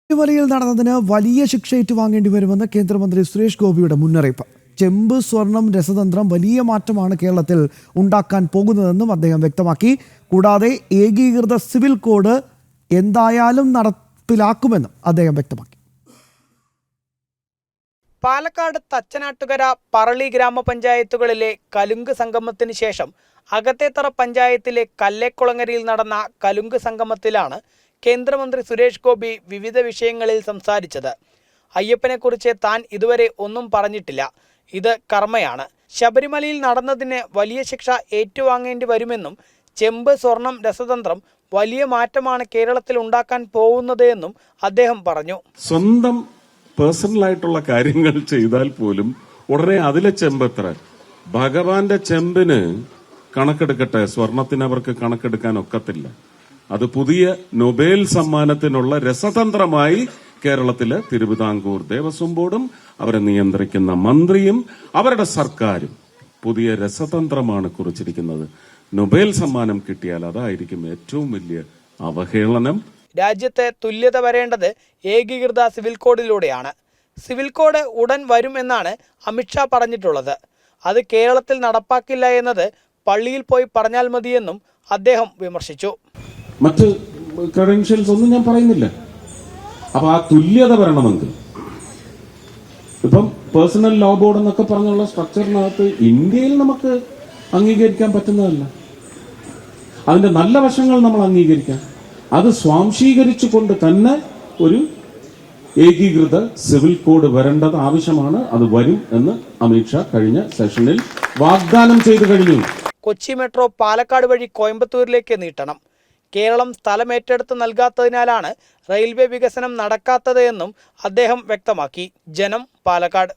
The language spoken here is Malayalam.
ശബരിമലയിൽ നടന്നതിന് വലിയ ശിക്ഷ ഏറ്റുവാങ്ങേണ്ടി വരുമെന്ന് കേന്ദ്രമന്ത്രി സുരേഷ് ഗോപിയുടെ മുന്നറിയിപ്പ്. ചെമ്പ്, സ്വർണം, രസതന്ത്രം വലിയ മാറ്റമാണ് കേരളത്തിൽ ഉണ്ടാക്കാൻ പോകുന്നതെന്നും അദ്ദേഹം വ്യക്തമാക്കി. കൂടാതെ ഏകീകൃത സിവിൽ കോഡ് എന്തായാലും നടപ്പിലാക്കുമെന്നും അദ്ദേഹം വ്യക്തമാക്കി. പാലക്കാട് തച്ചനാട്ടുകര, പറളി ഗ്രാമപഞ്ചായത്തുകളിലെ കലുങ്ക് സംഗമത്തിന് ശേഷം അകത്തേത്തറ പഞ്ചായത്തിലെ കല്ലേക്കുളങ്ങരയിൽ നടന്ന കലുങ്ക് സംഗമത്തിലാണ് കേന്ദ്രമന്ത്രി സുരേഷ് ഗോപി വിവിധ വിഷയങ്ങളിൽ സംസാരിച്ചത്. അയ്യപ്പനെക്കുറിച്ച് താൻ ഇതുവരെ ഒന്നും പറഞ്ഞിട്ടില്ല, ഇത് കർമ്മയാണ്. ശബരിമലയിൽ നടന്നതിന് വലിയ ശിക്ഷ ഏറ്റുവാങ്ങേണ്ടി വരുമെന്നും ചെമ്പ്, സ്വർണം, രസതന്ത്രം വലിയ മാറ്റമാണ് കേരളത്തിൽ ഉണ്ടാക്കാൻ പോകുന്നത് എന്നും അദ്ദേഹം പറഞ്ഞു. സ്വന്തം പേഴ്സണലായിട്ടുള്ള കാര്യങ്ങൾ ചെയ്താൽ പോലും ഉടനെ അതിലെ ചെമ്പെത്ര, ഭഗവാന്റെ ചെമ്പിന് കണക്കെടുക്കട്ടെ, സ്വർണത്തിന് അവർക്ക് കണക്കെടുക്കാൻ ഒക്കത്തില്ല. അത് പുതിയ നൊബേൽ സമ്മാനത്തിനുള്ള രസതന്ത്രമായി കേരളത്തിലെ തിരുവിതാംകൂർ ദേവസ്വം ബോർഡും അവരെ നിയന്ത്രിക്കുന്ന മന്ത്രിയും അവരുടെ സർക്കാരും പുതിയ രസതന്ത്രമാണ് കുറിച്ചിരിക്കുന്നത്. നൊബേൽ സമ്മാനം കിട്ടിയാൽ അതായിരിക്കും ഏറ്റവും വലിയ അവഹേളനം. രാജ്യത്ത് തുല്യത വരേണ്ടത് ഏകീകൃത സിവിൽ കോഡിലൂടെയാണ്. സിവിൽ കോഡ് ഉടൻ വരും എന്നാണ് അമിത്ഷാ പറഞ്ഞിട്ടുള്ളത്. അത് കേരളത്തിൽ നടപ്പാക്കില്ല എന്നത് പള്ളിയിൽ പോയി പറഞ്ഞാൽ മതിയെന്നും അദ്ദേഹം വിമർശിച്ചു. മറ്റ് ക്രെഡൻഷ്യൽസ് ഒന്നും ഞാൻ പറയുന്നില്ല. അപ്പൊ ആ തുല്യത വരണമെങ്കിൽ ഇപ്പം പേഴ്സണൽ ലോ ബോർഡ് എന്നൊക്കെ പറഞ്ഞുള്ള സ്ട്രക്ചറിനകത്ത് ഇന്ത്യയിൽ നമുക്ക് അംഗീകരിക്കാൻ പറ്റുന്നതല്ല. അതിന്റെ നല്ല വശങ്ങൾ നമ്മൾ അംഗീകരിക്കാം. അത് സ്വാംശീകരിച്ചുകൊണ്ട് തന്നെ ഒരു ഏകീകൃത സിവിൽ കോഡ് വരേണ്ടത് ആവശ്യമാണ്. അത് വരും എന്ന് അമിത്ഷാ കഴിഞ്ഞ സെഷനിൽ വാഗ്ദാനം ചെയ്തു കഴിഞ്ഞു. കൊച്ചി മെട്രോ പാലക്കാട് വഴി കോയമ്പത്തൂരിലേക്ക് നീട്ടണം. കേരളം സ്ഥലം ഏറ്റെടുത്ത് നൽകാത്തതിനാലാണ് റെയിൽവേ വികസനം നടക്കാത്തത് എന്നും അദ്ദേഹം വ്യക്തമാക്കി. ജനം, പാലക്കാട്.